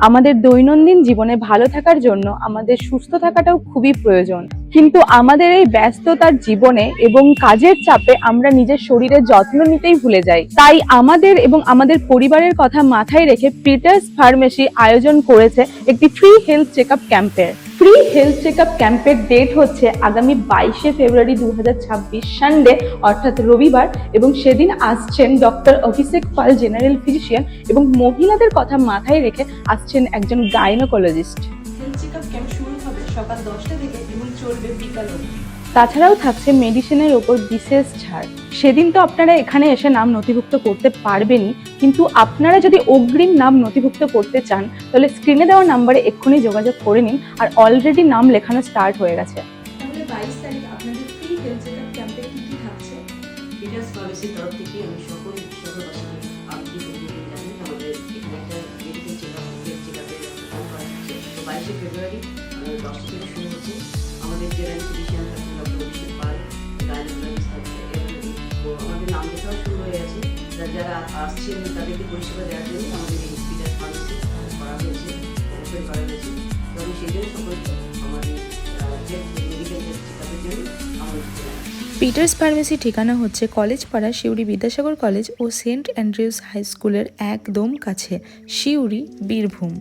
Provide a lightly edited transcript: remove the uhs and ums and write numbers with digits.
আমাদের দৈনন্দিন জীবনে ভালো থাকার জন্য আমাদের সুস্থ থাকাটাও খুবই প্রয়োজন। কিন্তু আমাদের এই ব্যস্ততার জীবনে এবং কাজের চাপে আমরা নিজের শরীরের যত্ন নিতেই ভুলে যাই। তাই আমাদের এবং আমাদের পরিবারের কথা মাথায় রেখে পিটার্স ফার্মেসি আয়োজন করেছে একটি ফ্রি হেলথ চেকআপ ক্যাম্পের। ফ্রি হেলথ চেকআপ ক্যাম্পের ডেট হচ্ছে আগামী 22শে ফেব্রুয়ারি 2026 সানডে অর্থাৎ রবিবার, এবং সেদিন আসছেন ডক্টর অভিষেক পাল জেনারেল ফিজিশিয়ান, এবং মহিলাদের কথা মাথায় রেখে আসছেন একজন গাইনোকোলজিস্ট। হেলথ চেকআপ ক্যাম্প শুরু হবে সকাল 10টা থেকে এবং চলবে বিকাল অবধি। তাছাড়াও থাকছে মেডিসিনের ওপর বিশেষ ছাড়। সেদিন তো আপনারা এখানে এসে নাম নথিভুক্ত করতে পারবেনই, কিন্তু আপনারা যদি অগ্রিম নাম নথিভুক্ত করতে চান তাহলে স্ক্রিনে দেওয়া নাম্বারে এক্ষুনি যোগাযোগ করে নিন। আর অলরেডি নাম লেখানো স্টার্ট হয়ে গেছে। তাহলে 22 তারিখ আপনাদের ফ্রি হেলথ চেকআপ ক্যাম্পে কি কি থাকছে? পিটার্স ফার্মেসির তরফ থেকে আমি সকল বিশ্ববাসীকে আপনি জানেন আমাদের এখানে একটা মেডিকেল চেকআপের ব্যবস্থা করা হচ্ছে। তো 22শে ফেব্রুয়ারি 10টা থেকে শুরু হচ্ছে। আমাদের জেনারেল ফিজিশিয়ান থাকছেন ডক্টর অভিষেক পাল, গাইনোকোলজিস্ট থাকছে। তো আমাদের নাম লেখাও শুরু হয়ে গেছে। যারা আসছেন তাদেরকে পরিষেবা দেওয়ার জন্য আমাদের এই পিটার্স ফার্মেসি করা হয়েছে, ওপেন করা হয়েছে। তো আমি সেই জন্য সকলকে আমাদের মেডিকেল চেকআপের জন্য আমন্ত্রণ জানাচ্ছি। পিটার্স ফার্মেসি ঠিকানা হচ্ছে কলেজপাড়া সিউড়ি বিদ্যাসাগর কলেজ ও সেন্ট অ্যান্ড্রিউস হাই স্কুলের একদম কাছে, সিউড়ি, বীরভূম।